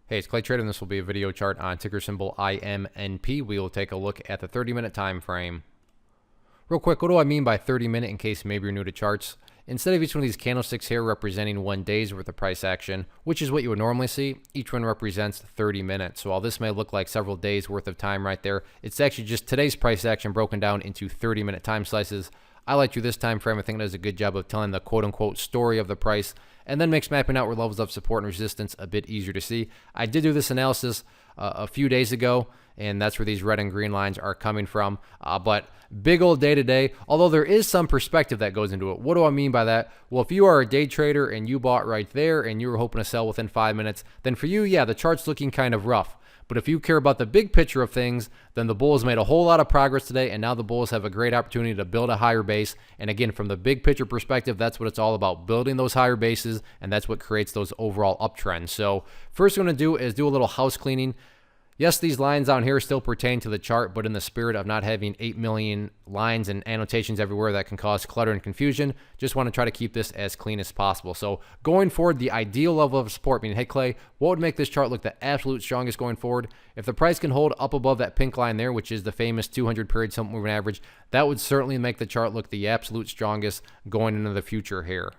Hey, it's Clay Trader, and this will be a video chart on ticker symbol IMNP. We will take a look at the 30-minute time frame. Real quick, what do I mean by 30-minute in case maybe you're new to charts? Instead of each one of these candlesticks here representing 1 day's worth of price action, which is what you would normally see, each one represents 30 minutes. So while this may look like several days worth of time right there, it's actually just today's price action broken down into 30-minute time slices. I like to this time frame. I think it does a good job of telling the quote-unquote story of the price, and then makes mapping out where levels of support and resistance a bit easier to see. I did do this analysis a few days ago, and that's where these red and green lines are coming from. But big old day today, although there is some perspective that goes into it. What do I mean by that? Well, if you are a day trader and you bought right there and you were hoping to sell within 5 minutes, then for you, yeah, the chart's looking kind of rough. But if you care about the big picture of things, then the bulls made a whole lot of progress today, and now the bulls have a great opportunity to build a higher base. And again, from the big picture perspective, that's what it's all about, building those higher bases, and that's what creates those overall uptrends. So first, what I'm going to do is do a little house cleaning. Yes, these lines down here still pertain to the chart, but in the spirit of not having 8 million lines and annotations everywhere that can cause clutter and confusion, just want to try to keep this as clean as possible. So going forward, the ideal level of support, meaning, hey Clay, what would make this chart look the absolute strongest going forward? If the price can hold up above that pink line there, which is the famous 200 period simple moving average, that would certainly make the chart look the absolute strongest going into the future here.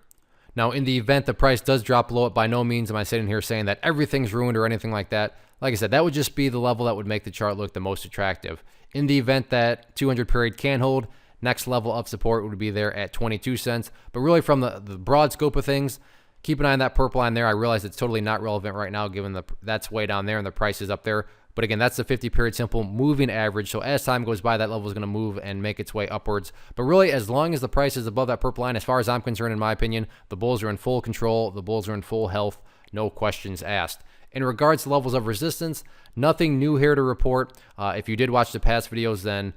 Now, in the event the price does drop below it, by no means am I sitting here saying that everything's ruined or anything like that. Like I said, that would just be the level that would make the chart look the most attractive. In the event that 200 period can hold, next level of support would be there at 22 cents. But really from the broad scope of things, keep an eye on that purple line there. I realize it's totally not relevant right now given that's way down there and the price is up there. But again, that's the 50 period simple moving average. So as time goes by, that level is going to move and make its way upwards. But really, as long as the price is above that purple line, as far as I'm concerned, in my opinion, the bulls are in full control. The bulls are in full health. No questions asked. In regards to levels of resistance, nothing new here to report. If you did watch the past videos, then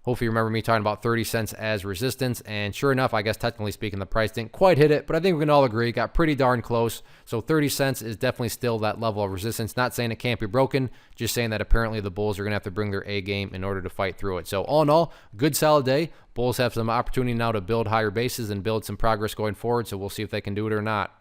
hopefully you remember me talking about 30 cents as resistance. And sure enough, I guess technically speaking, the price didn't quite hit it, but I think we can all agree it got pretty darn close. So 30 cents is definitely still that level of resistance. Not saying it can't be broken, just saying that apparently the bulls are going to have to bring their A game in order to fight through it. So all in all, good solid day. Bulls have some opportunity now to build higher bases and build some progress going forward. So we'll see if they can do it or not.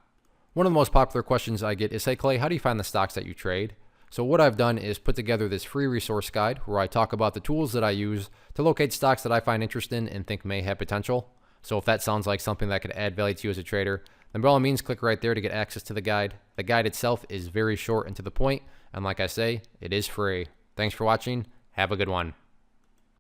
One of the most popular questions I get is, hey Clay, how do you find the stocks that you trade? So what I've done is put together this free resource guide where I talk about the tools that I use to locate stocks that I find interesting and think may have potential. So if that sounds like something that could add value to you as a trader, then by all means click right there to get access to the guide. The guide itself is very short and to the point, and like I say, it is free. Thanks for watching. Have a good one.